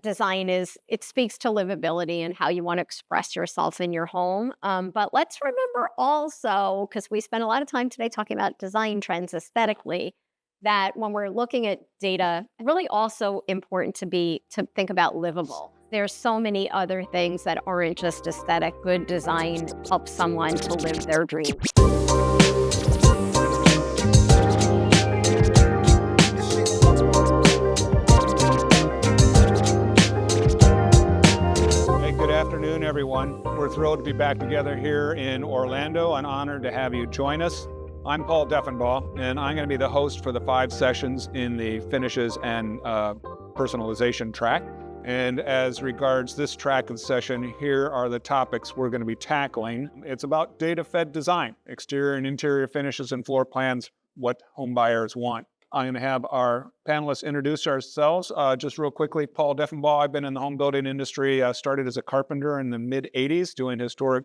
design it speaks to livability and how you want to express yourself in your home. But let's remember also, because we spent a lot of time today talking about design trends aesthetically, that when we're looking at data, really also important to think about livable. There's so many other things that aren't just aesthetic. Good design helps someone to live their dream. Good afternoon, everyone. We're thrilled to be back together here in Orlando and honored to have you join us. I'm Paul Defenbaugh, and I'm going to be the host for the 5 sessions in the finishes and personalization track. And as regards this track of session, here are the topics we're going to be tackling. It's about data-fed design, exterior and interior finishes and floor plans, what home buyers want. I'm going to have our panelists introduce ourselves. Just real quickly, Paul Defenbaugh. I've been in the home building industry, started as a carpenter in the mid-'80s doing historic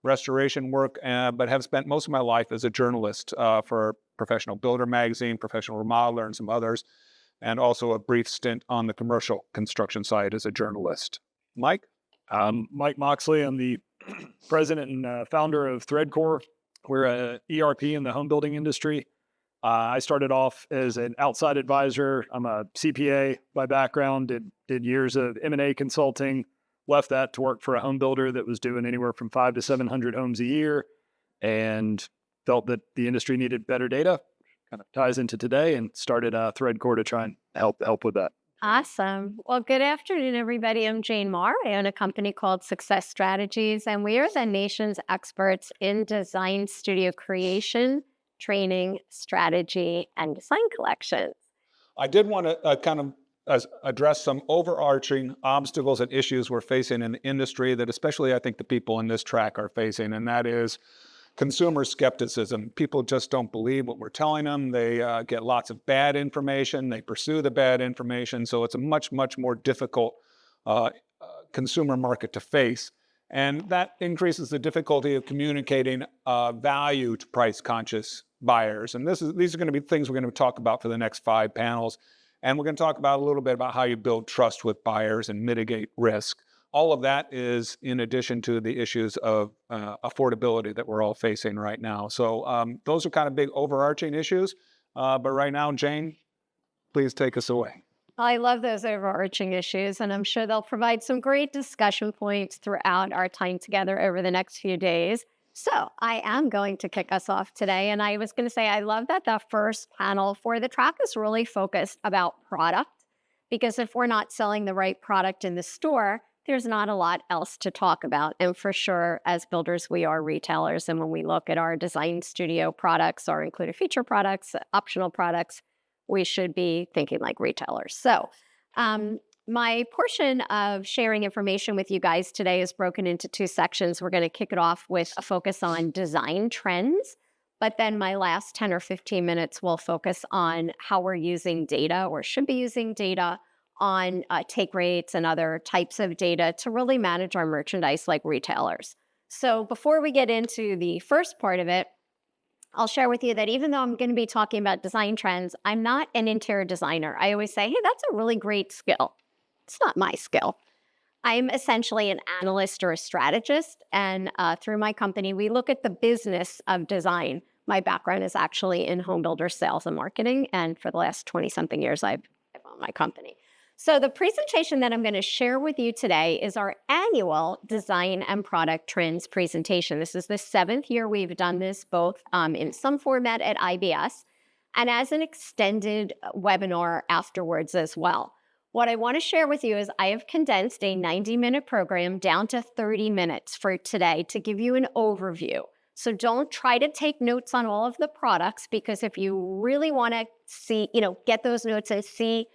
restoration work, but have spent most of my life as a journalist for Professional Builder magazine, Professional Remodeler, and some others, and also a brief stint on the commercial construction side as a journalist. Mike? Mike Moxley. I'm the president and founder of ThreadKore. We're an ERP in the home building industry. I started off as an outside advisor. I'm a CPA by background, did years of M&A consulting, left that to work for a home builder that was doing anywhere from 500 to 700 homes a year, and felt that the industry needed better data. Kind of ties into today, and started ThreadKore to try and help with that. Awesome. Well, good afternoon, everybody. I'm Jane Marr. I own a company called Success Strategies, and we are the nation's experts in design studio creation, training, strategy, and design collections. I did want to kind of address some overarching obstacles and issues we're facing in the industry that especially I think the people in this track are facing, and that is consumer skepticism. People just don't believe what we're telling them. They get lots of bad information. They pursue the bad information. So it's a much, much more difficult consumer market to face. And that increases the difficulty of communicating value to price-conscious buyers. And these are going to be things we're going to talk about for the next 5 panels. And we're going to talk about a little bit about how you build trust with buyers and mitigate risk. All of that is in addition to the issues of affordability that we're all facing right now. So those are kind of big overarching issues. But right now, Jane, please take us away. I love those overarching issues, and I'm sure they'll provide some great discussion points throughout our time together over the next few days. So I am going to kick us off today, and I was going to say I love that the first panel for the track is really focused about product, because if we're not selling the right product in the store, there's not a lot else to talk about. And for sure, as builders, we are retailers, and when we look at our design studio products, our included feature products, optional products, we should be thinking like retailers. So my portion of sharing information with you guys today is broken into 2 sections. We're going to kick it off with a focus on design trends, but then my last 10 or 15 minutes will focus on how we're using data or should be using data on take rates and other types of data to really manage our merchandise like retailers. So before we get into the first part of it, I'll share with you that even though I'm going to be talking about design trends, I'm not an interior designer. I always say, hey, that's a really great skill. It's not my skill. I'm essentially an analyst or a strategist. And through my company, we look at the business of design. My background is actually in home builder sales and marketing. And for the last 20-something years, I've owned my company. So the presentation that I'm going to share with you today is our annual Design and Product Trends presentation. This is the 7th year we've done this, both in some format at IBS and as an extended webinar afterwards as well. What I want to share with you is I have condensed a 90-minute program down to 30 minutes for today to give you an overview. So don't try to take notes on all of the products, because if you really want to see, get those notes and see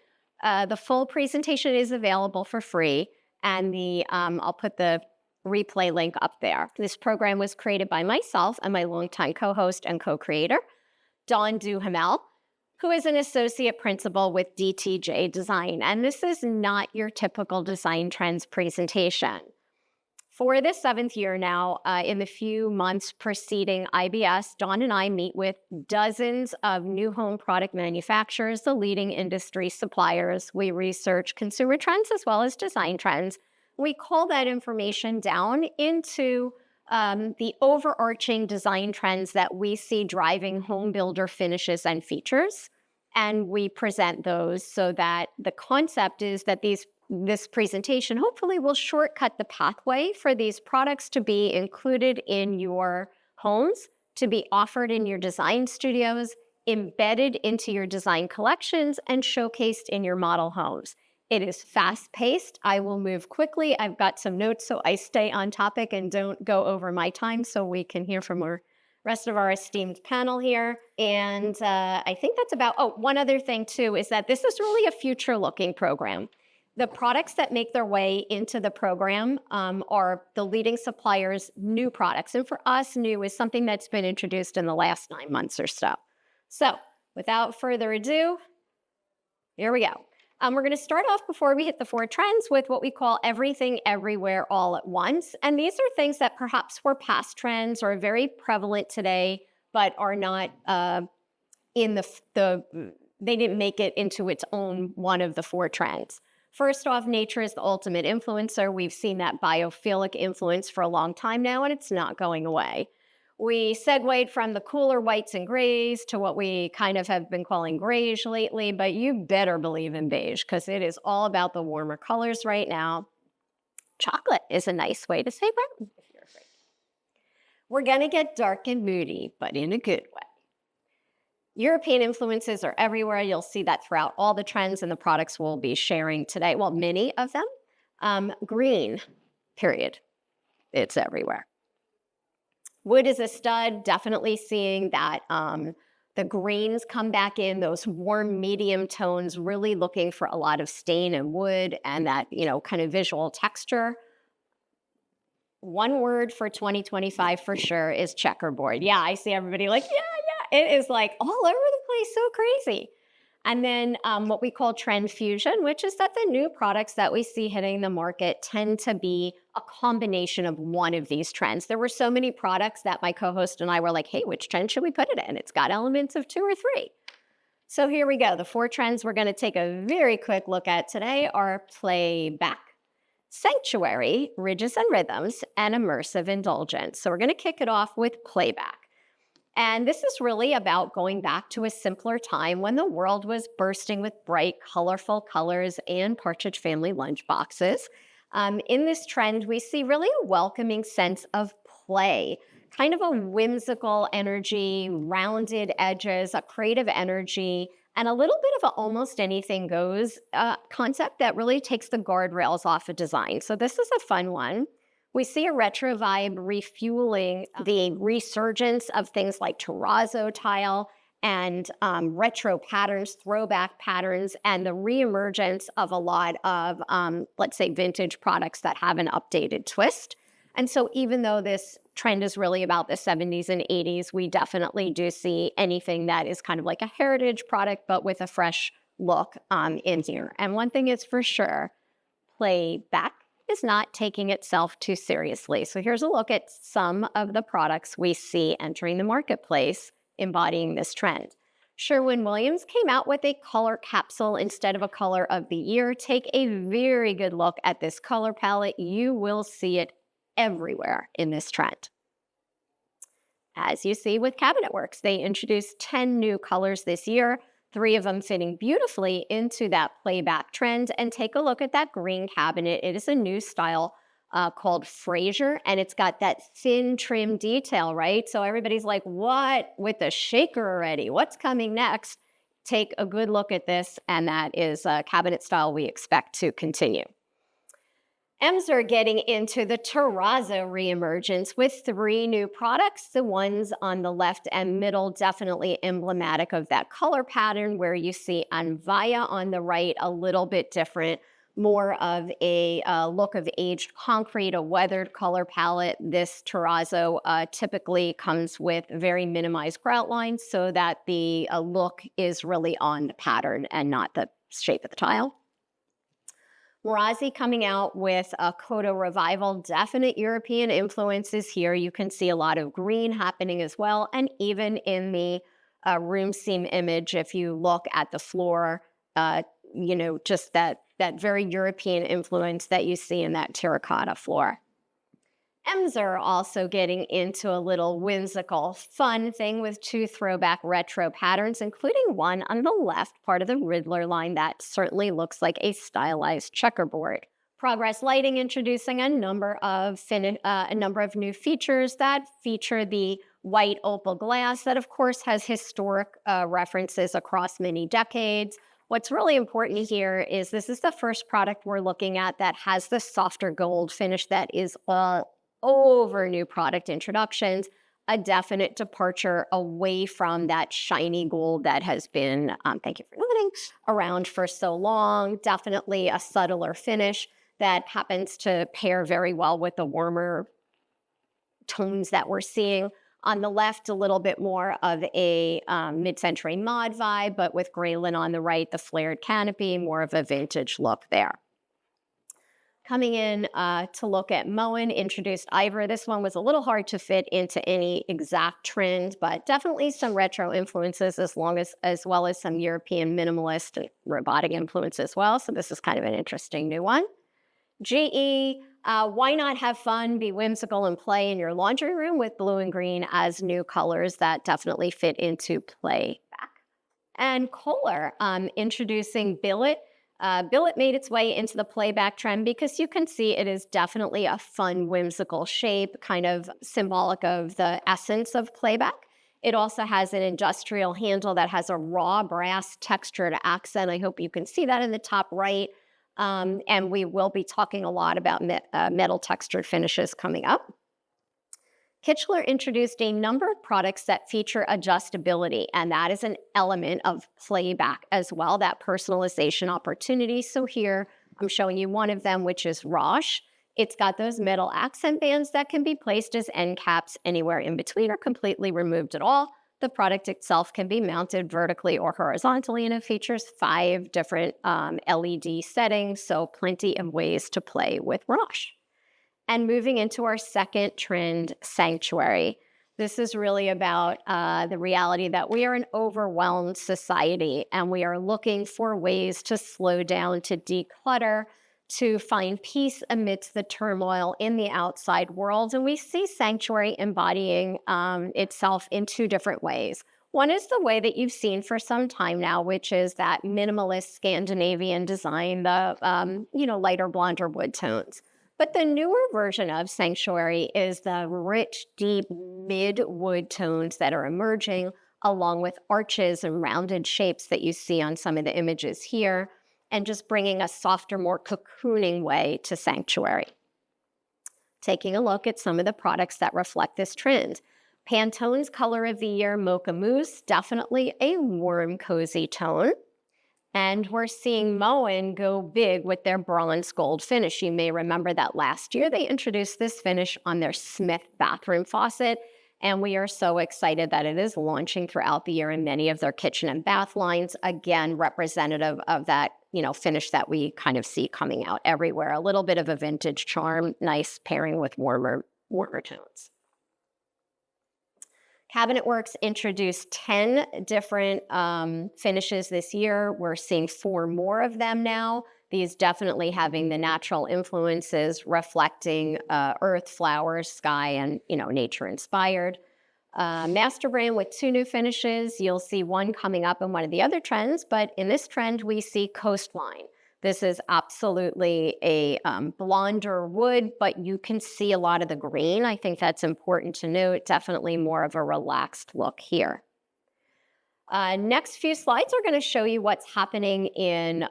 the full presentation is available for free, and I'll put the replay link up there. This program was created by myself and my longtime co-host and co-creator, Dawn Duhamel, who is an associate principal with DTJ Design. And this is not your typical design trends presentation. For the 7th year now, in the few months preceding IBS, Dawn and I meet with dozens of new home product manufacturers, the leading industry suppliers. We research consumer trends as well as design trends. We call that information down into the overarching design trends that we see driving home builder finishes and features. And we present those so that the concept is that this presentation hopefully will shortcut the pathway for these products to be included in your homes, to be offered in your design studios, embedded into your design collections, and showcased in your model homes. It is fast-paced. I will move quickly. I've got some notes so I stay on topic and don't go over my time so we can hear from our rest of our esteemed panel here. And I think that's about, one other thing too is that this is really a future-looking program. The products that make their way into the program are the leading suppliers' new products. And for us, new is something that's been introduced in the last 9 months or so. So without further ado, here we go. We're going to start off before we hit the 4 trends with what we call everything, everywhere, all at once. And these are things that perhaps were past trends or very prevalent today, but are not in they didn't make it into its own one of the 4 trends. First off, nature is the ultimate influencer. We've seen that biophilic influence for a long time now, and it's not going away. We segued from the cooler whites and grays to what we kind of have been calling grayish lately, but you better believe in beige because it is all about the warmer colors right now. Chocolate is a nice way to say brown, if you're afraid. We're going to get dark and moody, but in a good way. European influences are everywhere. You'll see that throughout all the trends and the products we'll be sharing today. Well, many of them. Green, period. It's everywhere. Wood is a stud, definitely seeing that the greens come back in, those warm medium tones, really looking for a lot of stain and wood and that, kind of visual texture. One word for 2025 for sure is checkerboard. Yeah, I see everybody like, yeah. It is like all over the place, so crazy. And then what we call trend fusion, which is that the new products that we see hitting the market tend to be a combination of one of these trends. There were so many products that my co-host and I were like, hey, which trend should we put it in? It's got elements of 2 or 3. So here we go. The 4 trends we're going to take a very quick look at today are playback, sanctuary, ridges and rhythms, and immersive indulgence. So we're going to kick it off with playback. And this is really about going back to a simpler time when the world was bursting with bright, colorful colors and Partridge Family lunchboxes. In this trend, we see really a welcoming sense of play, kind of a whimsical energy, rounded edges, a creative energy, and a little bit of an almost anything goes concept that really takes the guardrails off of design. So this is a fun one. We see a retro vibe refueling the resurgence of things like terrazzo tile and retro patterns, throwback patterns, and the reemergence of a lot of, let's say, vintage products that have an updated twist. And so even though this trend is really about the 70s and 80s, we definitely do see anything that is kind of like a heritage product, but with a fresh look in here. And one thing is for sure, playback is not taking itself too seriously. So here's a look at some of the products we see entering the marketplace embodying this trend. Sherwin-Williams came out with a color capsule instead of a color of the year. Take a very good look at this color palette. You will see it everywhere in this trend. As you see with Cabinet Works, they introduced 10 new colors this year, 3 of them fitting beautifully into that playback trend. And take a look at that green cabinet. It is a new style called Fraser, and it's got that thin trim detail, right? So everybody's like, what with the shaker already? What's coming next? Take a good look at this, and that is a cabinet style we expect to continue. Ems are getting into the terrazzo reemergence with 3 new products. The ones on the left and middle definitely emblematic of that color pattern, where you see Anvaya on the right, a little bit different, more of a look of aged concrete, a weathered color palette. This terrazzo typically comes with very minimized grout lines so that the look is really on the pattern and not the shape of the tile. Marazi coming out with a Kodo revival, definite European influences here. You can see a lot of green happening as well. And even in the room seam image, if you look at the floor, just that very European influence that you see in that terracotta floor. Emser also getting into a little whimsical, fun thing with 2 throwback retro patterns, including one on the left part of the Riddler line that certainly looks like a stylized checkerboard. Progress Lighting introducing a number of new features that feature the white opal glass that, of course, has historic references across many decades. What's really important here is this is the first product we're looking at that has the softer gold finish that is all over new product introductions, a definite departure away from that shiny gold that has been, thank you for noting, around for so long. Definitely a subtler finish that happens to pair very well with the warmer tones that we're seeing. On the left, a little bit more of a mid-century mod vibe, but with Graylin on the right, the flared canopy, more of a vintage look there. Coming in to look at Moen, introduced Ivor. This one was a little hard to fit into any exact trend, but definitely some retro influences as well as some European minimalist and robotic influence as well. So this is kind of an interesting new one. GE, why not have fun, be whimsical, and play in your laundry room with blue and green as new colors that definitely fit into playback. And Kohler, introducing Billet. Billet made its way into the playback trend because you can see it is definitely a fun, whimsical shape, kind of symbolic of the essence of playback. It also has an industrial handle that has a raw brass textured accent. I hope you can see that in the top right. And we will be talking a lot about metal textured finishes coming up. Kichler introduced a number of products that feature adjustability, and that is an element of playback as well, that personalization opportunity. So here I'm showing you one of them, which is Roche. It's got those metal accent bands that can be placed as end caps anywhere in between or completely removed at all. The product itself can be mounted vertically or horizontally, and it features 5 different LED settings, so plenty of ways to play with Roche. And moving into our second trend, Sanctuary. This is really about the reality that we are an overwhelmed society and we are looking for ways to slow down, to declutter, to find peace amidst the turmoil in the outside world. And we see Sanctuary embodying itself in 2 different ways. One is the way that you've seen for some time now, which is that minimalist Scandinavian design, the lighter, blonder wood tones. But the newer version of Sanctuary is the rich, deep mid-wood tones that are emerging, along with arches and rounded shapes that you see on some of the images here, and just bringing a softer, more cocooning way to Sanctuary. Taking a look at some of the products that reflect this trend. Pantone's Color of the Year Mocha Mousse, definitely a warm, cozy tone. And we're seeing Moen go big with their bronze gold finish. You may remember that last year they introduced this finish on their Smith bathroom faucet, and we are so excited that it is launching throughout the year in many of their kitchen and bath lines. Again, representative of that, finish that we kind of see coming out everywhere. A little bit of a vintage charm, nice pairing with warmer tones. Cabinet Works introduced 10 different finishes this year. We're seeing 4 more of them now. These definitely having the natural influences reflecting earth, flowers, sky, and nature inspired. Master brand with 2 new finishes. You'll see one coming up in one of the other trends, but in this trend we see Coastline. This is absolutely a blonder wood, but you can see a lot of the green. I think that's important to note. Definitely more of a relaxed look here. Next few slides are going to show you what's happening in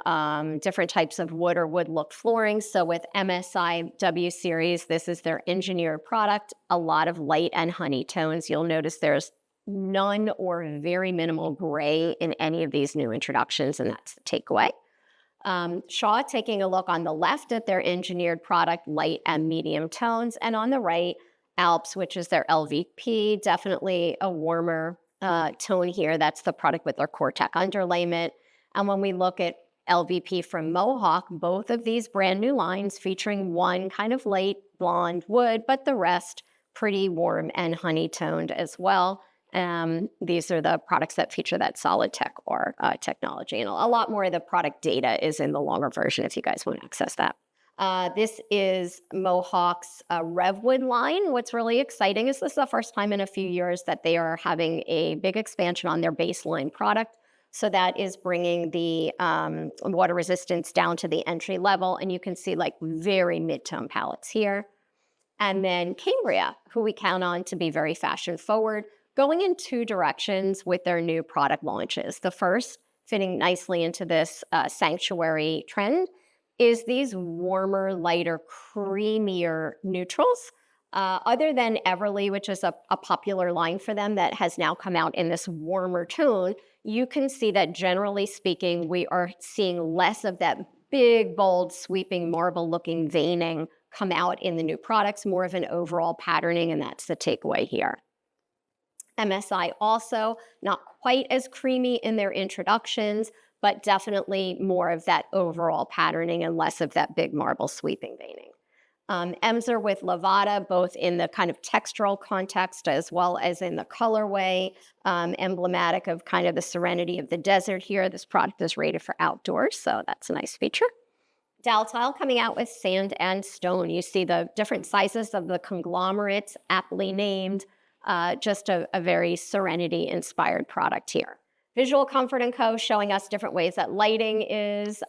different types of wood or wood look flooring. So with MSI W Series, this is their engineered product. A lot of light and honey tones. You'll notice there's none or very minimal gray in any of these new introductions, and that's the takeaway. Shaw taking a look on the left at their engineered product, light and medium tones, and on the right, Alps, which is their LVP, definitely a warmer tone here. That's the product with their Cortec underlayment. And when we look at LVP from Mohawk, both of these brand new lines featuring one kind of light blonde wood, but the rest pretty warm and honey-toned as well. These are the products that feature that solid tech or technology. And a lot more of the product data is in the longer version if you guys want to access that. This is Mohawk's Revwood line. What's really exciting is this is the first time in a few years that they are having a big expansion on their baseline product. So that is bringing the water resistance down to the entry level. And you can see like very mid-tone palettes here. And then Cambria, who we count on to be very fashion forward, going in two directions with their new product launches. The first, fitting nicely into this sanctuary trend, is these warmer, lighter, creamier neutrals. Other than Everly, which is a popular line for them that has now come out in this warmer tone, you can see that generally speaking, we are seeing less of that big, bold, sweeping, marble-looking veining come out in the new products, more of an overall patterning, and that's the takeaway here. MSI also not quite as creamy in their introductions, but definitely more of that overall patterning and less of that big marble sweeping veining. Emser with Lavada, both in the kind of textural context as well as in the colorway, emblematic of kind of the serenity of the desert here. This product is rated for outdoors, so that's a nice feature. Daltile coming out with Sand and Stone. You see the different sizes of the conglomerates, aptly named, just a very serenity-inspired product here. Visual Comfort & Co. showing us different ways that lighting is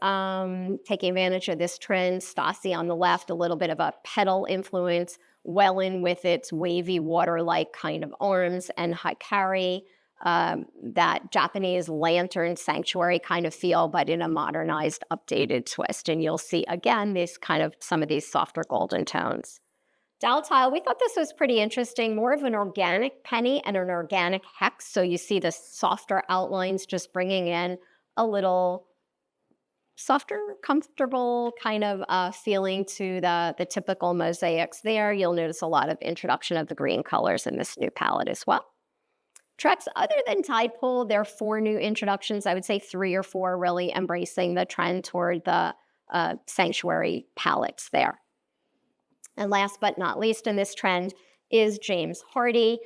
taking advantage of this trend. Stasi on the left, a little bit of a petal influence. Wellen with its wavy water-like kind of arms, and Hikari, that Japanese lantern sanctuary kind of feel, but in a modernized, updated twist. And you'll see, again, this kind of some of these softer golden tones. Daltile, we thought this was pretty interesting, more of an organic penny and an organic hex. So you see the softer outlines just bringing in a little softer, comfortable kind of feeling to the typical mosaics there. You'll notice a lot of introduction of the green colors in this new palette as well. Trex, other than Tide Pool, there are 4 new introductions. I would say 3 or 4 really embracing the trend toward the sanctuary palettes there. And last but not least in this trend is James Hardy,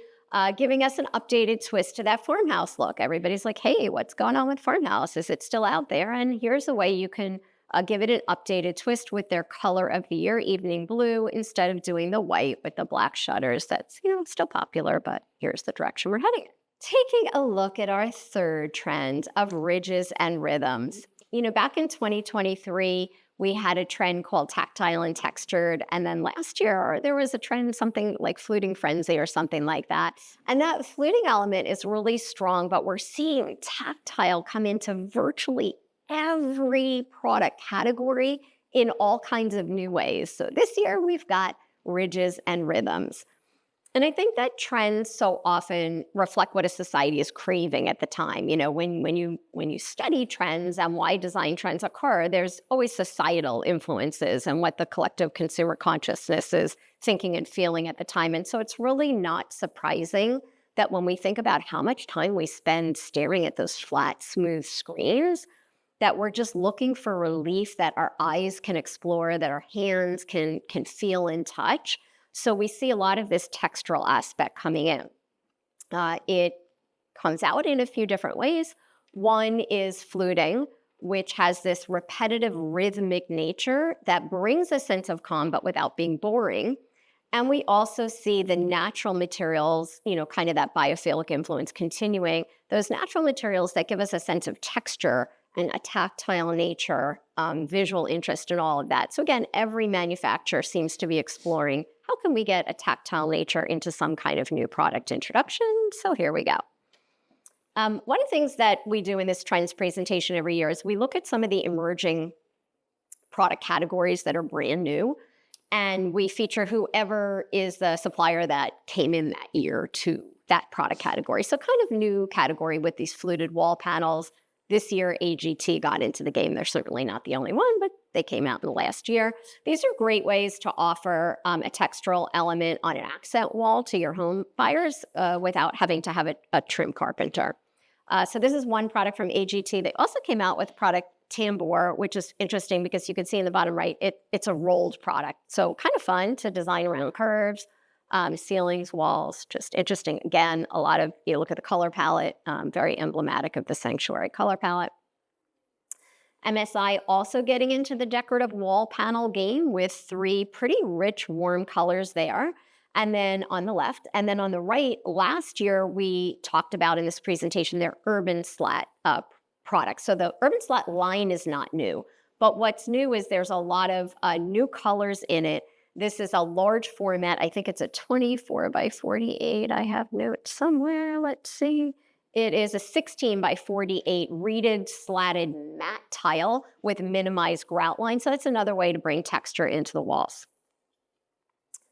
giving us an updated twist to that farmhouse look. Everybody's like, hey, what's going on with farmhouse? Is it still out there? And here's a way you can give it an updated twist with their color of the year, evening blue, instead of doing the white with the black shutters. That's, still popular, but here's the direction we're heading in. Taking a look at our third trend of ridges and rhythms. Back in 2023, we had a trend called tactile and textured. And then last year, there was a trend, something like fluting frenzy or something like that. And that fluting element is really strong, but we're seeing tactile come into virtually every product category in all kinds of new ways. So this year, we've got ridges and rhythms. And I think that trends so often reflect what a society is craving at the time. When you study trends and why design trends occur, there's always societal influences and what the collective consumer consciousness is thinking and feeling at the time. And so it's really not surprising that when we think about how much time we spend staring at those flat, smooth screens, that we're just looking for relief that our eyes can explore, that our hands can feel and touch. So we see a lot of this textural aspect coming in. It comes out in a few different ways. One is fluting, which has this repetitive rhythmic nature that brings a sense of calm, but without being boring. And we also see the natural materials, kind of that biophilic influence continuing, those natural materials that give us a sense of texture and a tactile nature, visual interest in all of that. So again, every manufacturer seems to be exploring how can we get a tactile nature into some kind of new product introduction? So here we go. One of the things that we do in this trends presentation every year is we look at some of the emerging product categories that are brand new, and we feature whoever is the supplier that came in that year to that product category. So kind of new category with these fluted wall panels. This year, AGT got into the game. They're certainly not the only one, but they came out in the last year. These are great ways to offer a textural element on an accent wall to your home buyers without having to have a trim carpenter. So this is one product from AGT. They also came out with product tambour, which is interesting because you can see in the bottom right, it's a rolled product. So kind of fun to design around curves, ceilings, walls, just interesting. Again, a lot of, you look at the color palette, very emblematic of the Sanctuary color palette. MSI also getting into the decorative wall panel game with 3 pretty rich, warm colors there. And then on the left, and then on the right, last year we talked about in this presentation their urban slat products. So the urban slat line is not new, but what's new is there's a lot of new colors in it. This is a large format. I think it's a 24 by 48. I have notes somewhere. Let's see. It is a 16 by 48 reeded slatted matte tile with minimized grout line. So that's another way to bring texture into the walls.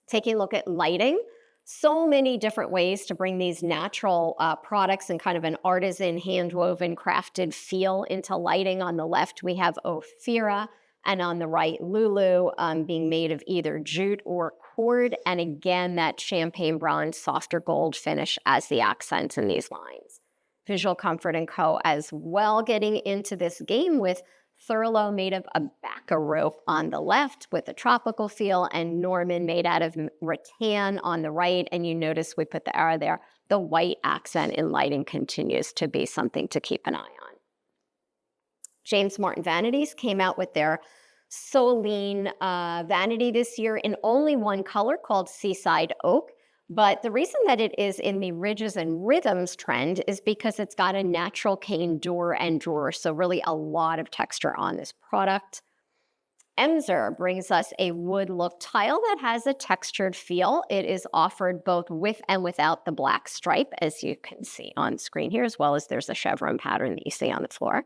Taking a look at lighting, so many different ways to bring these natural products and kind of an artisan, hand-woven, crafted feel into lighting. On the left, we have Ophira, and on the right, Lulu, being made of either jute or cord. And again, that champagne bronze, softer gold finish as the accent in these lines. Visual Comfort & Co. as well getting into this game with Thurlow made of a backer rope on the left with a tropical feel, and Norman made out of rattan on the right. And you notice we put the arrow there. The white accent in lighting continues to be something to keep an eye on. James Martin Vanities came out with their Soline vanity this year in only one color called Seaside Oak. But the reason that it is in the ridges and rhythms trend is because it's got a natural cane door and drawer. So really a lot of texture on this product. Emser brings us a wood look tile that has a textured feel. It is offered both with and without the black stripe, as you can see on screen here, as well as there's a chevron pattern that you see on the floor.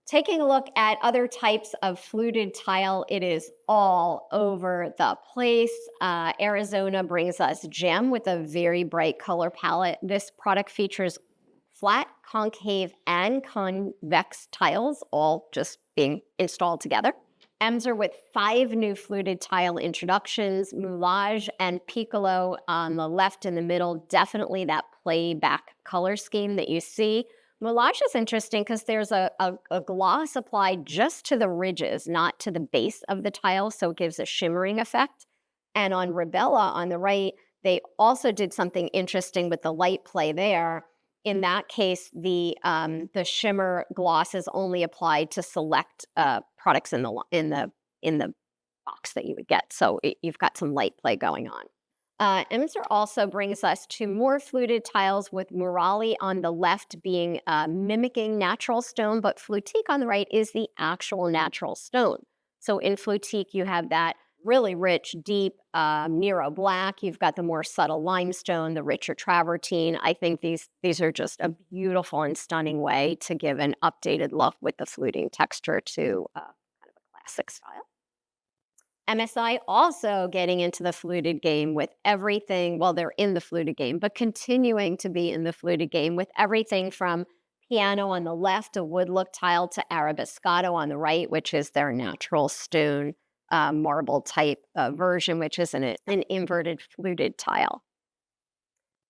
Taking a look at other types of fluted tile, it is all over the place. Arizona brings us Gem with a very bright color palette. This product features flat, concave, and convex tiles, all just being installed together. Emser with 5 new fluted tile introductions, Moulage and Piccolo on the left and the middle, definitely that playback color scheme that you see. Moulage is interesting because there's a gloss applied just to the ridges, not to the base of the tile, so it gives a shimmering effect. And on Rebella on the right, they also did something interesting with the light play there. In that case, the shimmer gloss is only applied to select products in the box that you would get. So you've got some light play going on. Emser also brings us to more fluted tiles with Murali on the left being mimicking natural stone, but Flutique on the right is the actual natural stone. So in Flutique, you have that really rich, deep Nero black. You've got the more subtle limestone, the richer travertine. I think these are just a beautiful and stunning way to give an updated look with the fluting texture to kind of a classic style. MSI also getting into the fluted game with everything, well, they're in the fluted game, but continuing to be in the fluted game with everything from piano on the left, a wood look tile, to Arabescato on the right, which is their natural stone marble type version, which is an inverted fluted tile.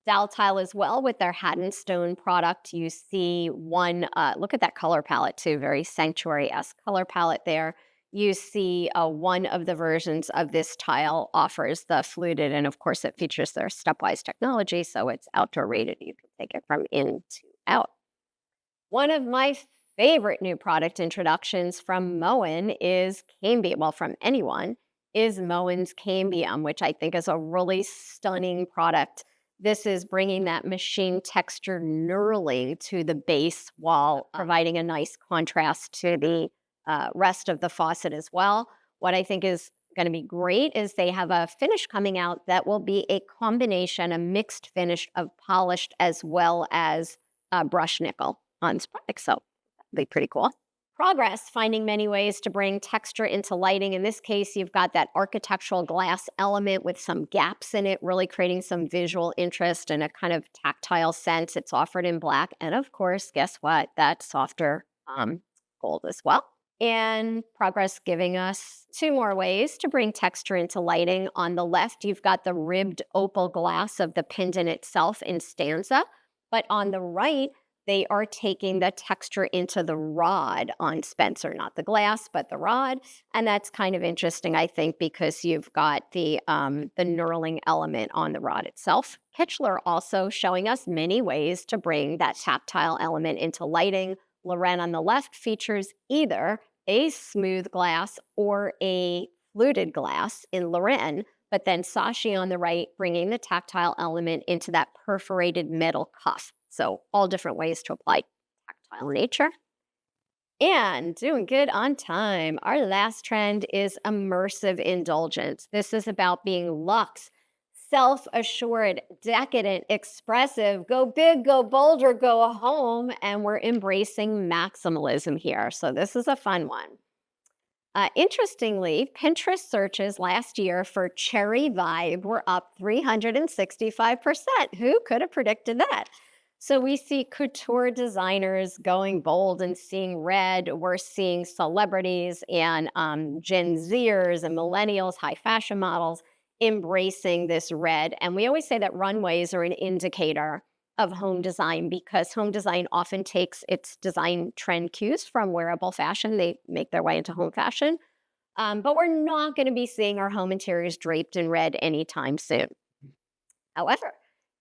Dal tile as well with their Haddon stone product. You see one, look at that color palette too, very Sanctuary-esque color palette there. You see one of the versions of this tile offers the fluted, and of course it features their stepwise technology, so it's outdoor rated. You can take it from in to out. One of my favorite new product introductions from Moen is Cambium, well, from anyone, is Moen's Cambium, which I think is a really stunning product. This is bringing that machine texture knurling to the base while providing a nice contrast to the rest of the faucet as well. What I think is going to be great is they have a finish coming out that will be a combination, a mixed finish of polished as well as brushed nickel on this product. So that'll be pretty cool. Progress, finding many ways to bring texture into lighting. In this case, you've got that architectural glass element with some gaps in it, really creating some visual interest and a kind of tactile sense. It's offered in black. And of course, guess what? That's softer gold as well. And Progress giving us 2 more ways to bring texture into lighting. On the left, you've got the ribbed opal glass of the pendant itself in Stanza. But on the right, they are taking the texture into the rod on Spencer, not the glass, but the rod. And that's kind of interesting, I think, because you've got the knurling element on the rod itself. Kichler also showing us many ways to bring that tactile element into lighting. Loren on the left features either a smooth glass or a fluted glass in Loren, but then Sashi on the right bringing the tactile element into that perforated metal cuff. So all different ways to apply tactile nature. And doing good on time. Our last trend is immersive indulgence. This is about being luxe, self-assured, decadent, expressive, go big, go bold, or go home. And we're embracing maximalism here. So this is a fun one. Interestingly, Pinterest searches last year for cherry vibe were up 365%. Who could have predicted that? So we see couture designers going bold and seeing red. We're seeing celebrities and Gen Zers and millennials, high fashion models embracing this red. And we always say that runways are an indicator of home design because home design often takes its design trend cues from wearable fashion. They make their way into home fashion. But we're not going to be seeing our home interiors draped in red anytime soon. However,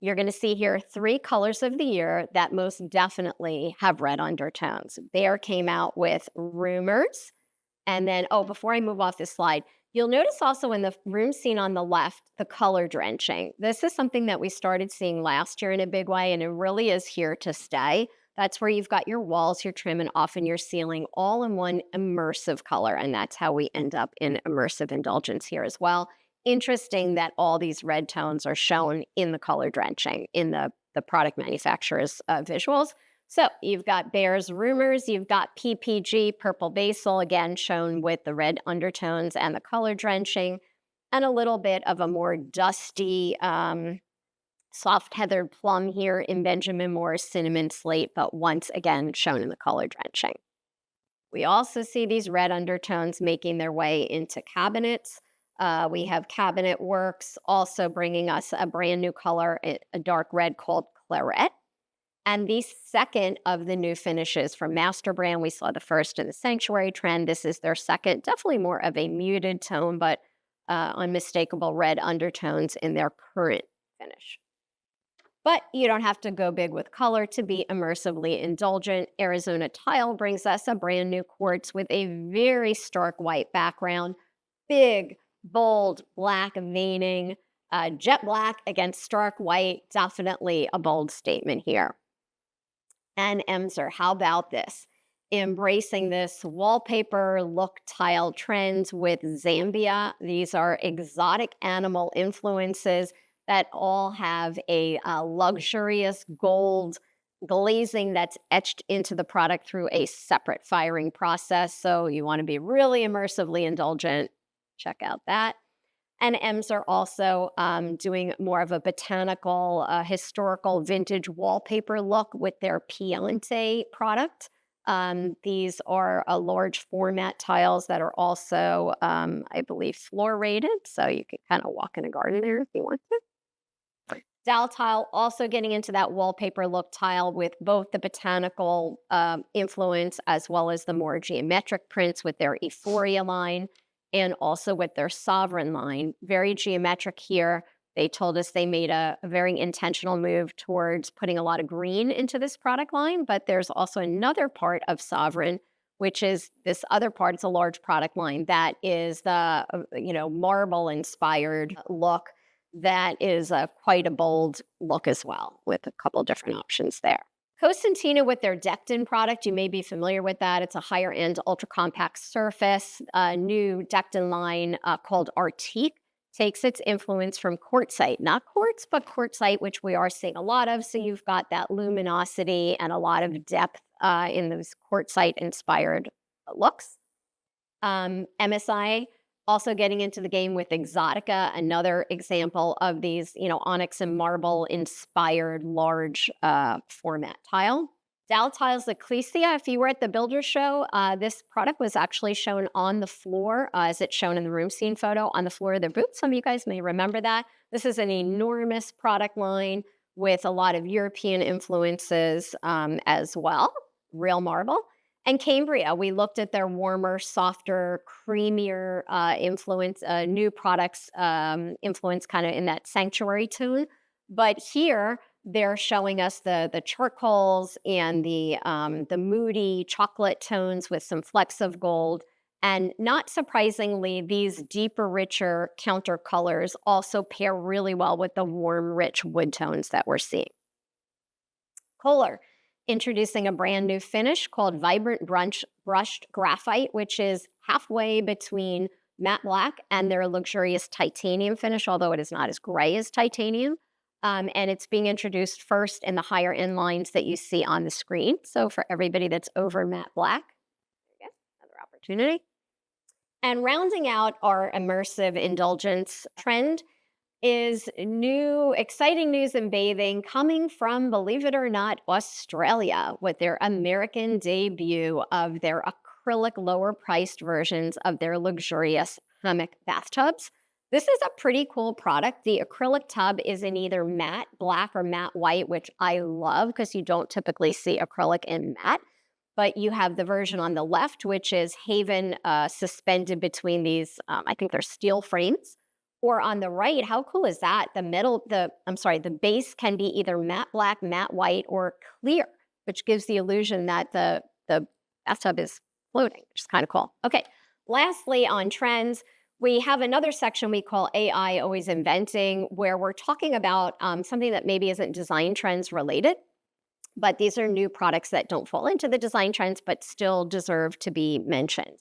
you're going to see here 3 colors of the year that most definitely have red undertones. Behr came out with Rumors. And then, before I move off this slide, you'll notice also in the room scene on the left, the color drenching. This is something that we started seeing last year in a big way, and it really is here to stay. That's where you've got your walls, your trim, and often your ceiling all in one immersive color. And that's how we end up in immersive indulgence here as well. Interesting that all these red tones are shown in the color drenching in the product manufacturer's visuals. So you've got Behr's Rumors, you've got PPG, Purple Basil, again shown with the red undertones and the color drenching, and a little bit of a more dusty, soft heathered plum here in Benjamin Moore's Cinnamon Slate, but once again shown in the color drenching. We also see these red undertones making their way into cabinets. We have Cabinet Works also bringing us a brand new color, a dark red called Claret. And the second of the new finishes from Master Brand, we saw the first in the Sanctuary trend. This is their second, definitely more of a muted tone, but unmistakable red undertones in their current finish. But you don't have to go big with color to be immersively indulgent. Arizona Tile brings us a brand new quartz with a very stark white background, big, bold, black veining, jet black against stark white, definitely a bold statement here. And Emser, how about this? Embracing this wallpaper look tile trends with Zambia. These are exotic animal influences that all have a luxurious gold glazing that's etched into the product through a separate firing process. So you want to be really immersively indulgent. Check out that. And Ems are also doing more of a botanical, historical vintage wallpaper look with their Piante product. These are large format tiles that are also, I believe, floor rated. So you can kind of walk in a garden there if you want to. Dal Tile also getting into that wallpaper look tile with both the botanical influence as well as the more geometric prints with their Euphoria line. And also with their Sovereign line, very geometric here. They told us they made a very intentional move towards putting a lot of green into this product line, but there's also another part of Sovereign, which is this other part. It's a large product line that is the, marble-inspired look that is quite a bold look as well with a couple different options there. Costantina with their Decton product, you may be familiar with that. It's a higher end ultra compact surface. A new Decton line called Artique takes its influence from quartzite, not quartz, but quartzite, which we are seeing a lot of. So you've got that luminosity and a lot of depth in those quartzite inspired looks. MSI also getting into the game with Exotica, another example of these, onyx and marble inspired large format tile. Dal Tiles Ecclesia, if you were at the Builder Show, this product was actually shown on the floor, as it's shown in the room scene photo, on the floor of their booth. Some of you guys may remember that. This is an enormous product line with a lot of European influences as well, real marble. And Cambria, we looked at their warmer, softer, creamier new products influence kind of in that sanctuary tone. But here, they're showing us the charcoals and the moody chocolate tones with some flecks of gold. And not surprisingly, these deeper, richer counter colors also pair really well with the warm, rich wood tones that we're seeing. Kohler, introducing a brand new finish called Vibrant Brushed Graphite, which is halfway between matte black and their luxurious titanium finish, although it is not as gray as titanium. And it's being introduced first in the higher end lines that you see on the screen. So for everybody that's over matte black, there you go, another opportunity. And rounding out our immersive indulgence trend is new, exciting news in bathing coming from, believe it or not, Australia with their American debut of their acrylic lower priced versions of their luxurious hammock bathtubs. This is a pretty cool product. The acrylic tub is in either matte black or matte white, which I love because you don't typically see acrylic in matte. But you have the version on the left, which is Haven suspended between these, I think they're steel frames. Or on the right, how cool is that? The base can be either matte black, matte white, or clear, which gives the illusion that the bathtub is floating, which is kind of cool. Okay, lastly on trends, we have another section we call AI Always Inventing, where we're talking about something that maybe isn't design trends related, but these are new products that don't fall into the design trends, but still deserve to be mentioned.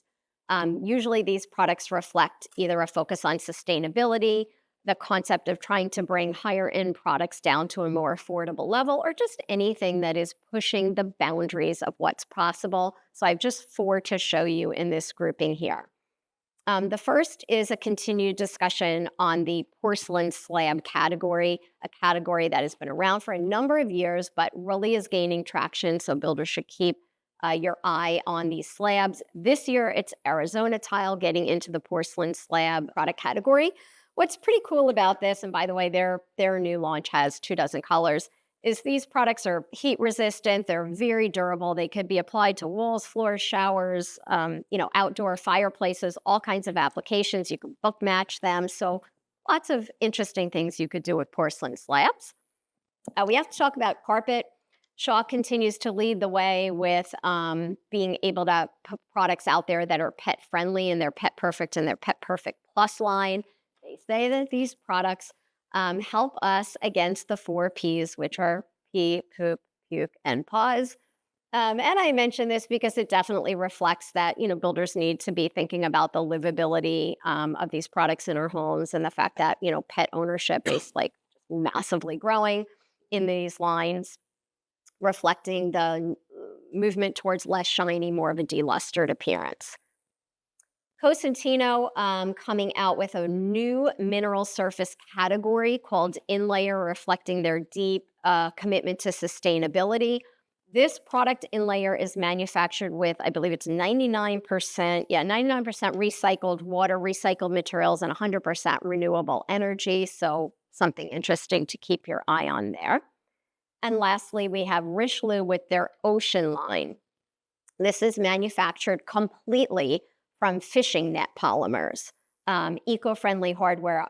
Usually these products reflect either a focus on sustainability, the concept of trying to bring higher end products down to a more affordable level, or just anything that is pushing the boundaries of what's possible. So I have just 4 to show you in this grouping here. The first is a continued discussion on the porcelain slab category, a category that has been around for a number of years, but really is gaining traction. So builders should keep your eye on these slabs. This year, it's Arizona Tile getting into the porcelain slab product category. What's pretty cool about this, and by the way, their new launch has 24 colors, is these products are heat resistant. They're very durable. They could be applied to walls, floors, showers, outdoor fireplaces, all kinds of applications. You can book match them. So lots of interesting things you could do with porcelain slabs. We have to talk about carpet. Shaw continues to lead the way with being able to put products out there that are pet friendly in their Pet Perfect and their Pet Perfect Plus line. They say that these products help us against the 4 Ps, which are pee, poop, puke, and paws. And I mention this because it definitely reflects that, builders need to be thinking about the livability of these products in our homes and the fact that, pet ownership is like massively growing in these lines, reflecting the movement towards less shiny, more of a delustered appearance. Cosentino coming out with a new mineral surface category called Inlayer, reflecting their deep commitment to sustainability. This product Inlayer is manufactured with, I believe it's 99% recycled water, recycled materials, and 100% renewable energy. So something interesting to keep your eye on there. And lastly, we have Richelieu with their Ocean line. This is manufactured completely from fishing net polymers, eco-friendly hardware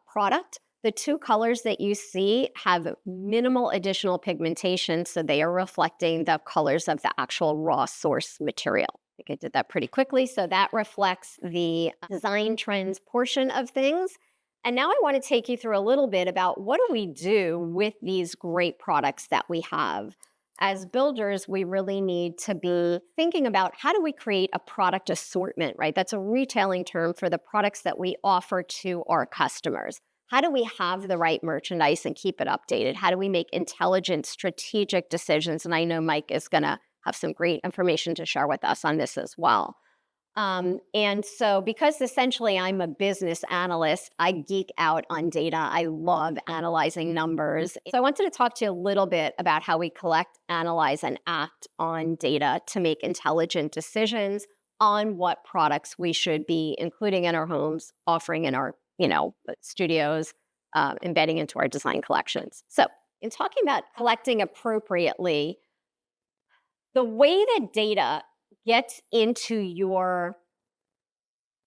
product. The 2 colors that you see have minimal additional pigmentation, so they are reflecting the colors of the actual raw source material. I think I did that pretty quickly. So that reflects the design trends portion of things. And now I want to take you through a little bit about what do we do with these great products that we have. As builders, we really need to be thinking about how do we create a product assortment, right? That's a retailing term for the products that we offer to our customers. How do we have the right merchandise and keep it updated? How do we make intelligent, strategic decisions? And I know Mike is going to have some great information to share with us on this as well. And so because essentially I'm a business analyst, I geek out on data. I love analyzing numbers. So I wanted to talk to you a little bit about how we collect, analyze, and act on data to make intelligent decisions on what products we should be including in our homes, offering in our, studios, embedding into our design collections. So in talking about collecting appropriately, the way that data gets into your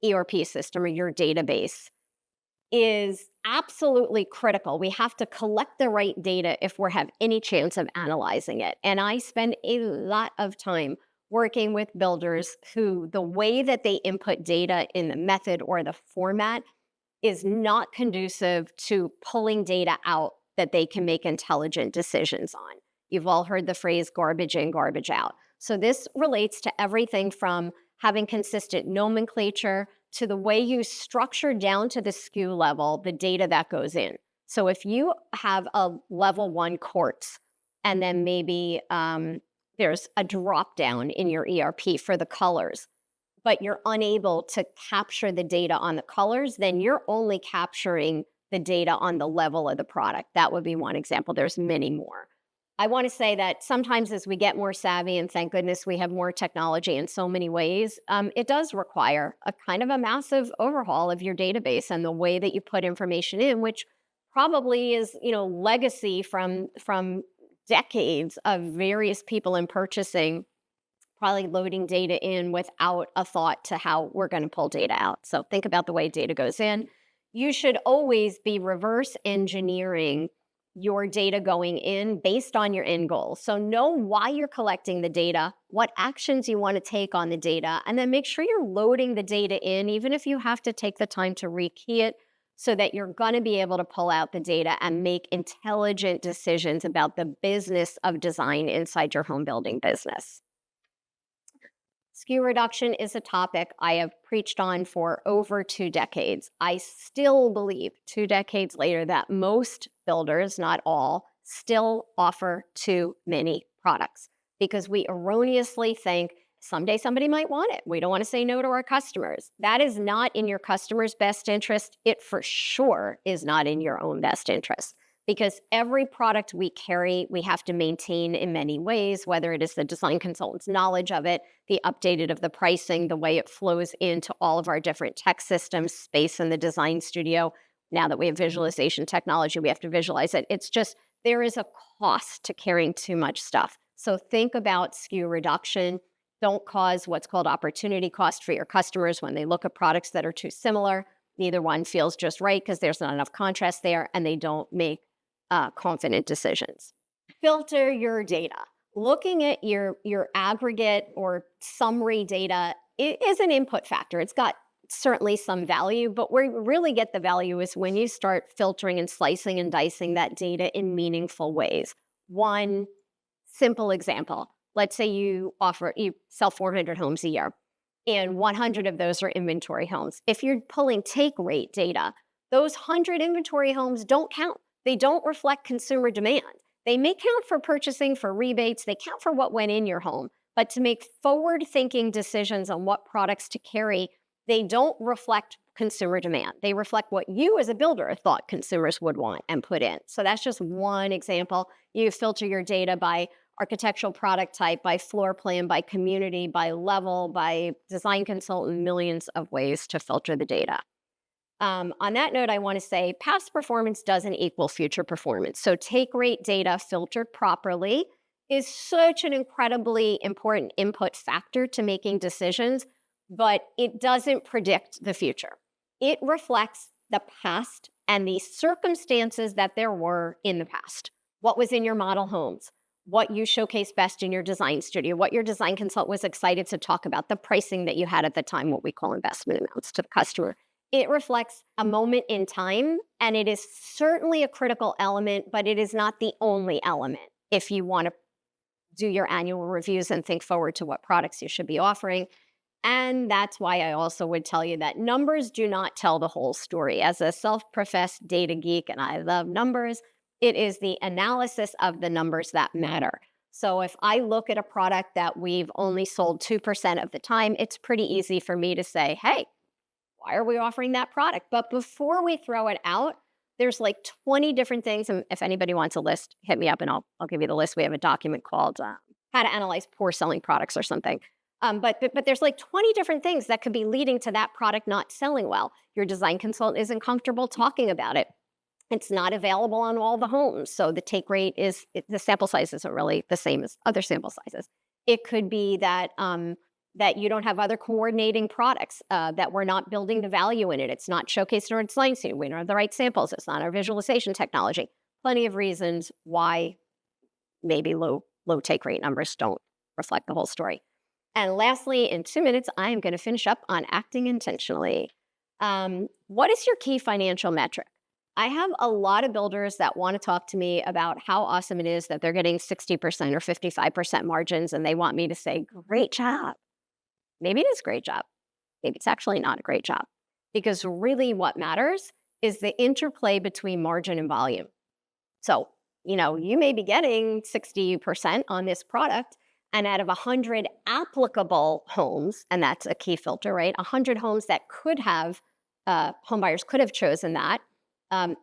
ERP system or your database is absolutely critical. We have to collect the right data if we have any chance of analyzing it. And I spend a lot of time working with builders who the way that they input data in the method or the format is not conducive to pulling data out that they can make intelligent decisions on. You've all heard the phrase garbage in, garbage out. So this relates to everything from having consistent nomenclature to the way you structure down to the SKU level the data that goes in. So if you have a level 1 quartz and then maybe there's a drop down in your ERP for the colors, but you're unable to capture the data on the colors, then you're only capturing the data on the level of the product. That would be one example. There's many more. I want to say that sometimes as we get more savvy, and thank goodness we have more technology in so many ways, it does require a kind of a massive overhaul of your database and the way that you put information in, which probably is, legacy from decades of various people in purchasing, probably loading data in without a thought to how we're going to pull data out. So think about the way data goes in. You should always be reverse engineering your data going in based on your end goal. So know why you're collecting the data, what actions you want to take on the data, and then make sure you're loading the data in, even if you have to take the time to rekey it, so that you're going to be able to pull out the data and make intelligent decisions about the business of design inside your home building business. SKU reduction is a topic I have preached on for over 2 decades. I still believe 2 decades later that most builders, not all, still offer too many products because we erroneously think someday somebody might want it. We don't want to say no to our customers. That is not in your customer's best interest. It for sure is not in your own best interest. Because every product we carry, we have to maintain in many ways, whether it is the design consultant's knowledge of it, the updated of the pricing, the way it flows into all of our different tech systems, space in the design studio. Now that we have visualization technology, we have to visualize it. It's just, there is a cost to carrying too much stuff. So think about SKU reduction. Don't cause what's called opportunity cost for your customers when they look at products that are too similar. Neither one feels just right because there's not enough contrast there, and they don't make confident decisions. Filter your data. Looking at your aggregate or summary data is an input factor. It's got certainly some value, but where you really get the value is when you start filtering and slicing and dicing that data in meaningful ways. One simple example, let's say you sell 400 homes a year, and 100 of those are inventory homes. If you're pulling take rate data, those 100 inventory homes don't count. They don't reflect consumer demand. They may count for purchasing, for rebates, they count for what went in your home, but to make forward-thinking decisions on what products to carry, they don't reflect consumer demand. They reflect what you as a builder thought consumers would want and put in. So that's just one example. You filter your data by architectural product type, by floor plan, by community, by level, by design consultant, millions of ways to filter the data. On that note, I want to say past performance doesn't equal future performance. So take rate data filtered properly is such an incredibly important input factor to making decisions, but it doesn't predict the future. It reflects the past and the circumstances that there were in the past. What was in your model homes, what you showcased best in your design studio, what your design consultant was excited to talk about, the pricing that you had at the time, what we call investment amounts to the customer. It reflects a moment in time, and it is certainly a critical element, but it is not the only element if you want to do your annual reviews and think forward to what products you should be offering. And that's why I also would tell you that numbers do not tell the whole story. As a self-professed data geek, and I love numbers, it is the analysis of the numbers that matter. So if I look at a product that we've only sold 2% of the time, it's pretty easy for me to say, hey, why are we offering that product? But before we throw it out, there's like 20 different things. And if anybody wants a list, hit me up and I'll give you the list. We have a document called How to Analyze Poor Selling Products or something. But there's like 20 different things that could be leading to that product not selling well. Your design consultant isn't comfortable talking about it. It's not available on all the homes. So the take rate the sample size isn't really the same as other sample sizes. It could be that that you don't have other coordinating products, that we're not building the value in it. It's not showcased or designed to. We don't have the right samples. It's not our visualization technology. Plenty of reasons why maybe low take rate numbers don't reflect the whole story. And lastly, in 2 minutes, I am going to finish up on acting intentionally. What is your key financial metric? I have a lot of builders that want to talk to me about how awesome it is that they're getting 60% or 55% margins, and they want me to say, great job. Maybe it is a great job. Maybe it's actually not a great job. Because really what matters is the interplay between margin and volume. So, you may be getting 60% on this product, and out of 100 applicable homes, and that's a key filter, right? 100 homes that could have, home buyers could have chosen that,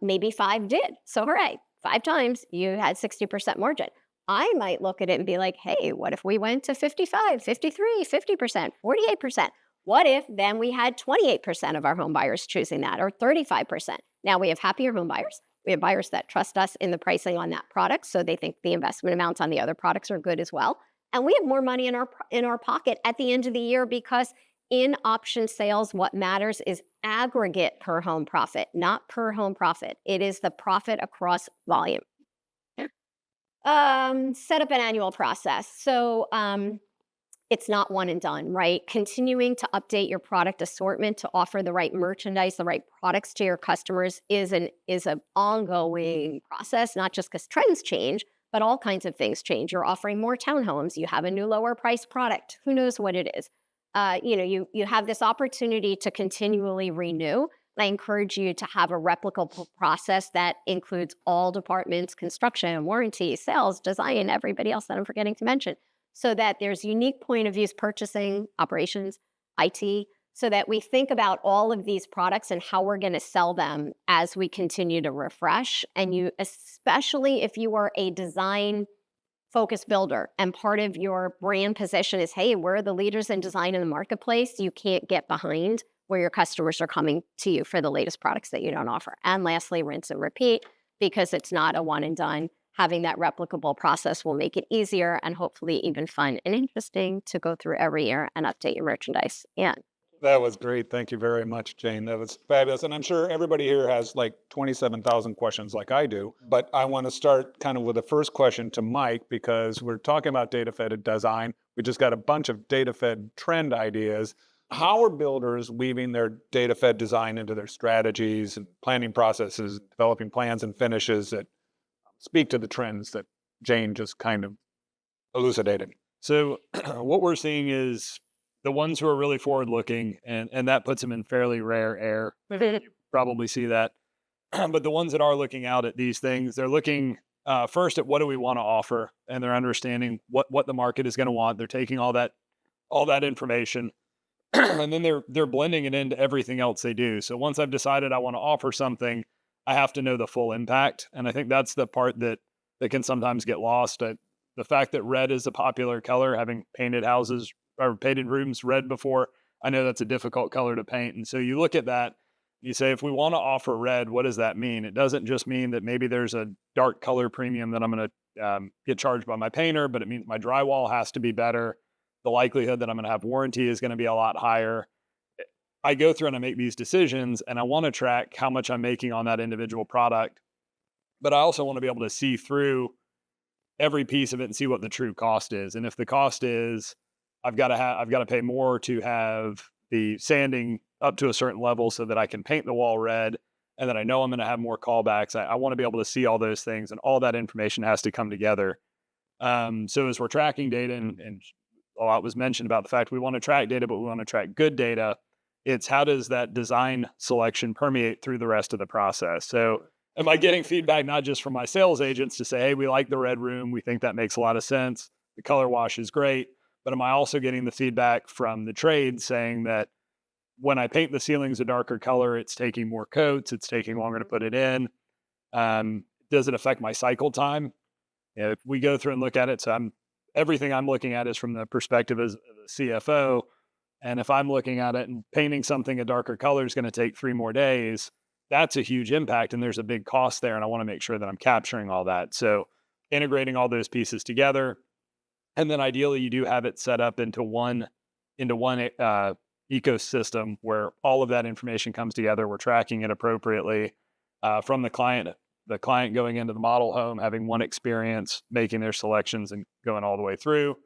maybe 5 did. So hooray, 5 times you had 60% margin. I might look at it and be like, hey, what if we went to 55, 53, 50%, 48%? What if then we had 28% of our home buyers choosing that, or 35%? Now we have happier home buyers. We have buyers that trust us in the pricing on that product, so they think the investment amounts on the other products are good as well. And we have more money in our pocket at the end of the year, because in option sales, what matters is aggregate per home profit, not per home profit. It is the profit across volume. Set up an annual process. So it's not one and done, right? Continuing to update your product assortment to offer the right merchandise, the right products to your customers is an ongoing process, not just because trends change, but all kinds of things change. You're offering more townhomes. You have a new lower price product. Who knows what it is? You have this opportunity to continually renew. I encourage you to have a replicable process that includes all departments: construction, warranty, sales, design, everybody else that I'm forgetting to mention, so that there's unique point of views: purchasing, operations, IT, so that we think about all of these products and how we're going to sell them as we continue to refresh. And you, especially if you are a design focused builder and part of your brand position is, hey, we're the leaders in design in the marketplace, you can't get behind where your customers are coming to you for the latest products that you don't offer. And lastly, rinse and repeat, because it's not a one and done. Having that replicable process will make it easier and hopefully even fun and interesting to go through every year and update your merchandise. And That was great. Thank you very much, Jane. That was fabulous. And I'm sure everybody here has like 27,000 questions like I do. But I want to start kind of with the first question to Mike, because we're talking about data-fed design. We just got a bunch of data-fed trend ideas. How are builders weaving their data-fed design into their strategies and planning processes, developing plans and finishes that speak to the trends that Jane just kind of elucidated? So what we're seeing is the ones who are really forward-looking, and that puts them in fairly rare air. You probably see that. But the ones that are looking out at these things, they're looking first at what do we want to offer, and they're understanding what the market is going to want. They're taking all that information, and then they're blending it into everything else they do. So once I've decided I want to offer something, I have to know the full impact. And I think that's the part that can sometimes get lost. The fact that red is a popular color, having painted houses or painted rooms red before, I know that's a difficult color to paint. And so you look at that, you say, if we want to offer red, what does that mean? It doesn't just mean that maybe there's a dark color premium that I'm going to get charged by my painter, but it means my drywall has to be better. The likelihood that I'm going to have warranty is going to be a lot higher. I go through and I make these decisions, and I want to track how much I'm making on that individual product. But I also want to be able to see through every piece of it and see what the true cost is. And if the cost is I've got to pay more to have the sanding up to a certain level so that I can paint the wall red, and that I know I'm going to have more callbacks, I want to be able to see all those things, and all that information has to come together. So as we're tracking data, and a lot was mentioned about the fact we want to track data, but we want to track good data. It's how does that design selection permeate through the rest of the process? So am I getting feedback not just from my sales agents to say, hey, we like the red room, we think that makes a lot of sense, the color wash is great, but am I also getting the feedback from the trade saying that when I paint the ceilings a darker color, it's taking more coats, it's taking longer to put it in? Does it affect my cycle time? If we go through and look at it, so everything I'm looking at is from the perspective as a CFO. And if I'm looking at it and painting something a darker color is going to take 3 more days, that's a huge impact and there's a big cost there. And I want to make sure that I'm capturing all that. So integrating all those pieces together. And then ideally you do have it set up into one ecosystem where all of that information comes together. We're tracking it appropriately from the client going into the model home, having one experience, making their selections and going all the way through.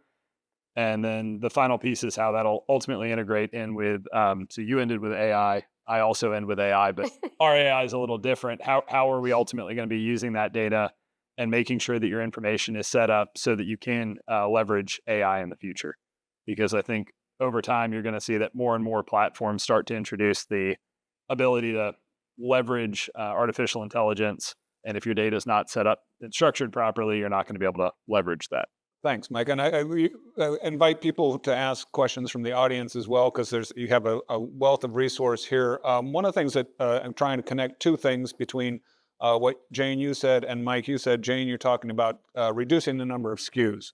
And then the final piece is how that'll ultimately integrate in with, so you ended with AI. I also end with AI, but our AI is a little different. How are we ultimately going to be using that data and making sure that your information is set up so that you can leverage AI in the future? Because I think over time, you're going to see that more and more platforms start to introduce the ability to leverage artificial intelligence. And if your data is not set up and structured properly, you're not going to be able to leverage that. Thanks, Mike. And I invite people to ask questions from the audience as well, because you have a wealth of resource here. One of the things that I'm trying to connect two things between what Jane, you said, and Mike, you said. Jane, you're talking about reducing the number of SKUs.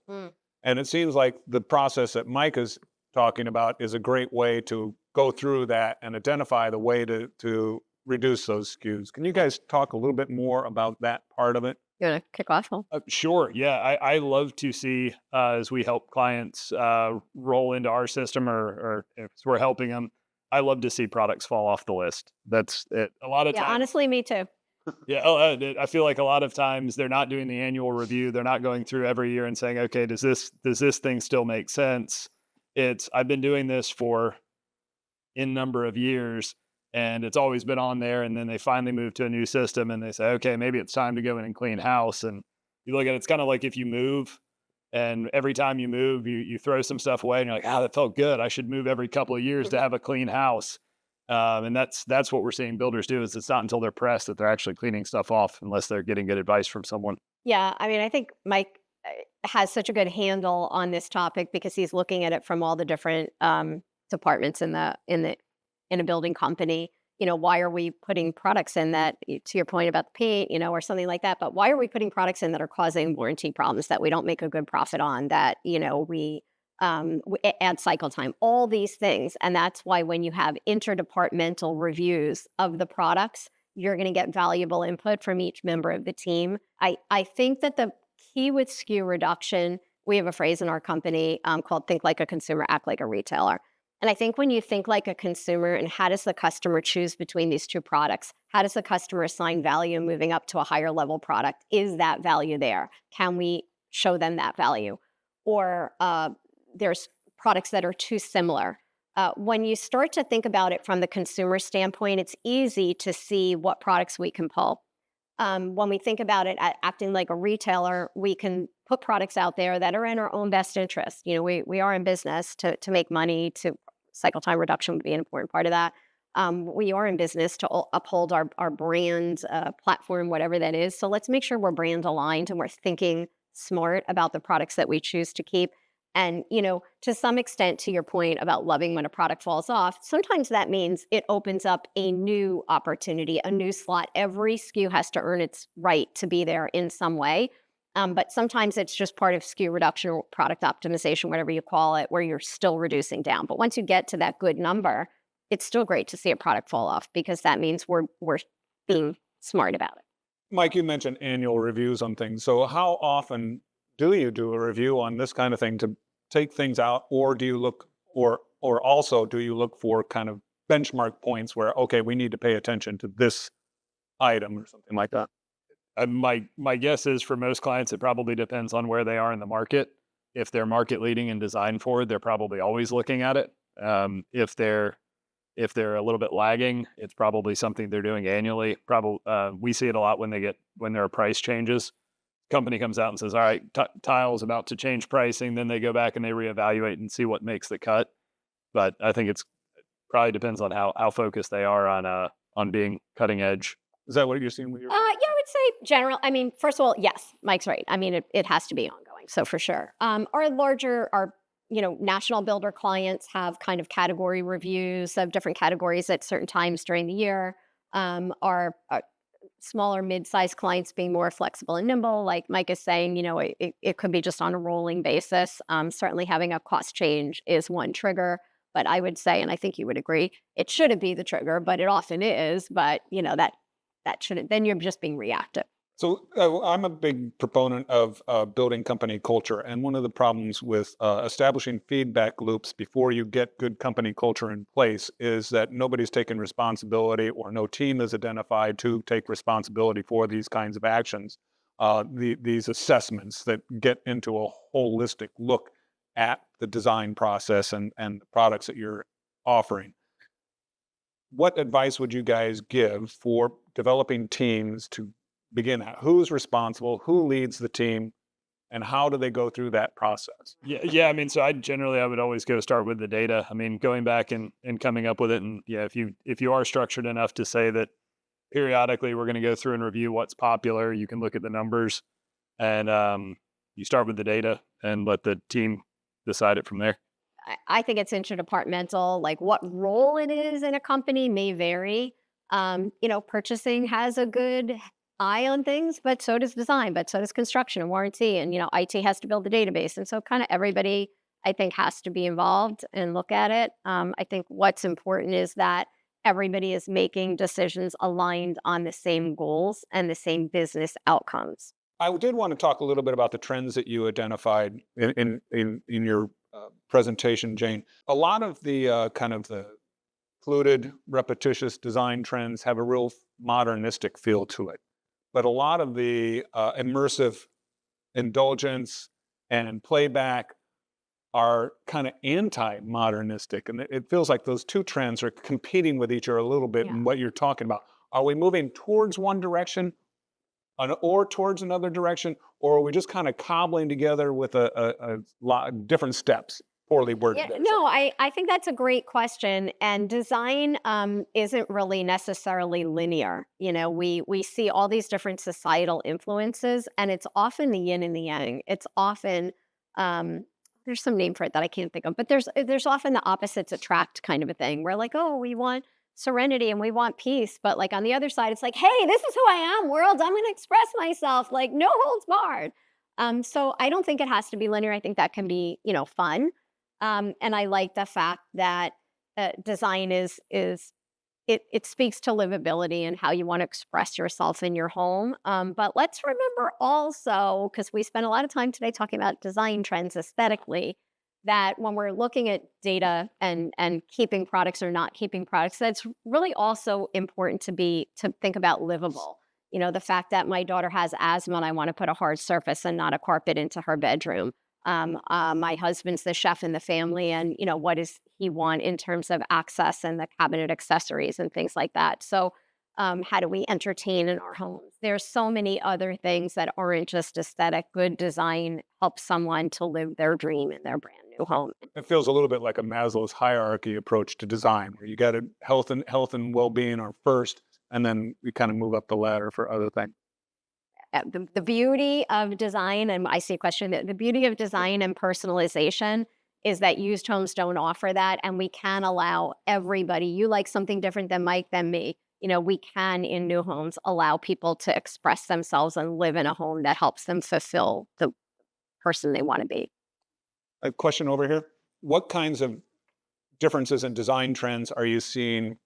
And it seems like the process that Mike is talking about is a great way to go through that and identify the way to reduce those SKUs. Can you guys talk a little bit more about that part of it? You want to kick off? Sure. Yeah. I love to see as we help clients roll into our system or if we're helping them, I love to see products fall off the list. That's it. A lot of times. Honestly, me too. Yeah. I feel like a lot of times they're not doing the annual review. They're not going through every year and saying, okay, does this thing still make sense? I've been doing this for N number of years. And it's always been on there. And then they finally move to a new system and they say, okay, maybe it's time to go in and clean house. And you look at it's kind of like if you move and every time you move, you throw some stuff away and you're like, that felt good. I should move every couple of years to have a clean house. And that's what we're seeing builders do is it's not until they're pressed that they're actually cleaning stuff off unless they're getting good advice from someone. Yeah. I mean, I think Mike has such a good handle on this topic because he's looking at it from all the different departments in a building company. Why are we putting products in that, to your point about the paint, or something like that, but why are we putting products in that are causing warranty problems that we don't make a good profit on, that, we add cycle time, all these things. And that's why when you have interdepartmental reviews of the products, you're going to get valuable input from each member of the team. I think that the key with SKU reduction, we have a phrase in our company called think like a consumer, act like a retailer. And I think when you think like a consumer and how does the customer choose between these two products? How does the customer assign value moving up to a higher level product? Is that value there? Can we show them that value? Or there's products that are too similar. When you start to think about it from the consumer standpoint, it's easy to see what products we can pull. When we think about it acting like a retailer, we can put products out there that are in our own best interest. We are in business to make money. To cycle time reduction would be an important part of that. We are in business to uphold our brand platform, whatever that is. So let's make sure we're brand aligned and we're thinking smart about the products that we choose to keep. And, to some extent, to your point about loving when a product falls off, sometimes that means it opens up a new opportunity, a new slot. Every SKU has to earn its right to be there in some way. But sometimes it's just part of SKU reduction or product optimization, whatever you call it, where you're still reducing down. But once you get to that good number, it's still great to see a product fall off because that means we're being smart about it. Mike, you mentioned annual reviews on things. So how often do you do a review on this kind of thing to take things out, or do you look, or also do you look for kind of benchmark points where, okay, we need to pay attention to this item or something like that? My guess is for most clients, it probably depends on where they are in the market. If they're market leading and design forward, they're probably always looking at it. If they're a little bit lagging, it's probably something they're doing annually. We see it a lot when there are price changes. Company comes out and says, all right, tile's about to change pricing. Then they go back and they reevaluate and see what makes the cut. But I think it probably depends on how focused they are on being cutting edge. Is that what you're seeing with your? Yeah, I would say general. I mean, first of all, yes, Mike's right. I mean, it has to be ongoing. So for sure. Our national builder clients have kind of category reviews of different categories at certain times during the year. Our smaller mid-sized clients being more flexible and nimble, like Mike is saying, it could be just on a rolling basis. Certainly having a cost change is one trigger. But I would say, and I think you would agree, it shouldn't be the trigger, but it often is. But that shouldn't. Then you're just being reactive. So I'm a big proponent of building company culture, and one of the problems with establishing feedback loops before you get good company culture in place is that nobody's taken responsibility, or no team is identified to take responsibility for these kinds of actions. These assessments that get into a holistic look at the design process and the products that you're offering. What advice would you guys give for developing teams to begin at? Who's responsible? Who leads the team? And how do they go through that process? Yeah. I mean, so I would always go start with the data. I mean, going back and coming up with it. And yeah, if you are structured enough to say that periodically we're going to go through and review what's popular, you can look at the numbers, and you start with the data and let the team decide it from there. I think it's interdepartmental. Like what role it is in a company may vary. Purchasing has a good eye on things, but so does design, but so does construction and warranty. And, IT has to build the database. And so kind of everybody, I think, has to be involved and look at it. I think what's important is that everybody is making decisions aligned on the same goals and the same business outcomes. I did want to talk a little bit about the trends that you identified in your presentation, Jane. A lot of the kind of the fluted, repetitious design trends have a real modernistic feel to it. But a lot of the immersive indulgence and playback are kind of anti-modernistic. And it feels like those two trends are competing with each other a little bit in what you're talking about. Are we moving towards one direction or towards another direction? Or are we just kind of cobbling together with a lot of different steps? Poorly worded. Yeah, no, I think that's a great question. And design isn't really necessarily linear. We see all these different societal influences, and it's often the yin and the yang. It's often there's some name for it that I can't think of, but there's often the opposites attract kind of a thing. We're like, oh, we want serenity and we want peace, but like on the other side, it's like, hey, this is who I am, world. I'm going to express myself, like no holds barred. So I don't think it has to be linear. I think that can be fun. And I like the fact that design it speaks to livability and how you want to express yourself in your home. But let's remember also, because we spent a lot of time today talking about design trends aesthetically, that when we're looking at data and keeping products or not keeping products, that's really also important to think about livable. The fact that my daughter has asthma and I want to put a hard surface and not a carpet into her bedroom. My husband's the chef in the family, and what does he want in terms of access and the cabinet accessories and things like that. So how do we entertain in our homes? There's so many other things that aren't just aesthetic. Good design helps someone to live their dream in their brand new home. It feels a little bit like a Maslow's hierarchy approach to design, where you got health and well-being are first, and then we kind of move up the ladder for other things. The beauty of design, and I see a question, the beauty of design and personalization is that used homes don't offer that, and we can allow everybody, you like something different than Mike, than me, we can in new homes allow people to express themselves and live in a home that helps them fulfill the person they want to be. A question over here. What kinds of differences in design trends are you seeing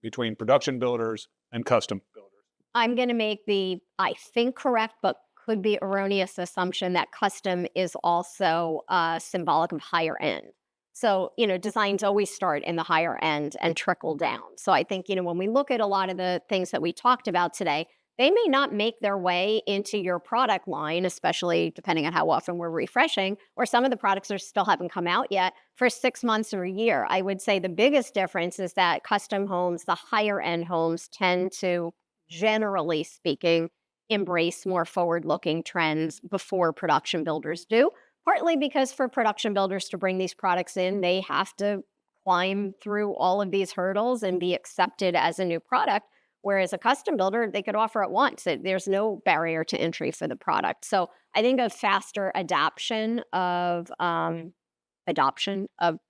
between production builders and custom builders? I'm going to make the, I think, correct, but could be erroneous assumption that custom is also symbolic of higher end. So, designs always start in the higher end and trickle down. So I think, when we look at a lot of the things that we talked about today, they may not make their way into your product line, especially depending on how often we're refreshing, or some of the products still haven't come out yet for 6 months or a year. I would say the biggest difference is that custom homes, the higher end homes, tend to, generally speaking, embrace more forward-looking trends before production builders do, partly because for production builders to bring these products in, they have to climb through all of these hurdles and be accepted as a new product, whereas a custom builder, they could offer it once. There's no barrier to entry for the product. So I think a faster adoption of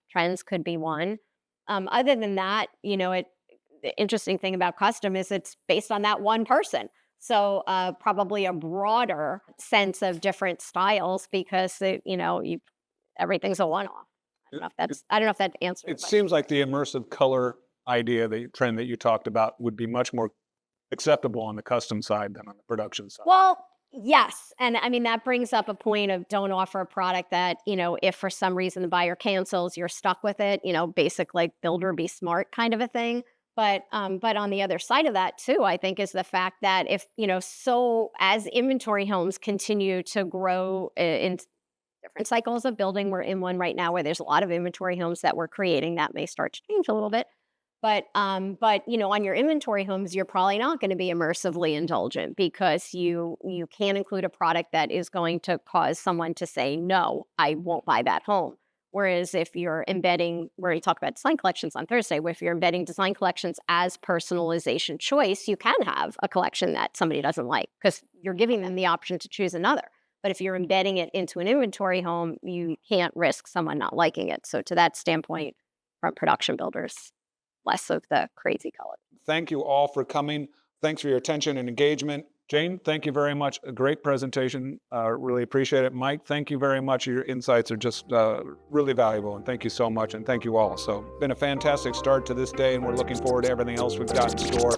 trends could be one. Other than that, the interesting thing about custom is it's based on that one person. So probably a broader sense of different styles because everything's a one-off. I don't know if that answers. It seems like the immersive color idea, the trend that you talked about, would be much more acceptable on the custom side than on the production side. Well, yes. And I mean, that brings up a point of don't offer a product that, if for some reason the buyer cancels, you're stuck with it, basic like builder be smart kind of a thing. But on the other side of that too, I think is the fact that if, so as inventory homes continue to grow in different cycles of building, we're in one right now where there's a lot of inventory homes that we're creating that may start to change a little bit. But on your inventory homes, you're probably not going to be immersively indulgent because you can't include a product that is going to cause someone to say, no, I won't buy that home. Whereas if you're embedding, where we talk about design collections on Thursday, if you're embedding design collections as personalization choice, you can have a collection that somebody doesn't like because you're giving them the option to choose another. But if you're embedding it into an inventory home, you can't risk someone not liking it. So to that standpoint, from production builders, less of the crazy color. Thank you all for coming. Thanks for your attention and engagement. Jane, thank you very much. A great presentation. Really appreciate it. Mike, thank you very much. Your insights are just really valuable, and thank you so much, and thank you all. So it's been a fantastic start to this day, and we're looking forward to everything else we've got in store.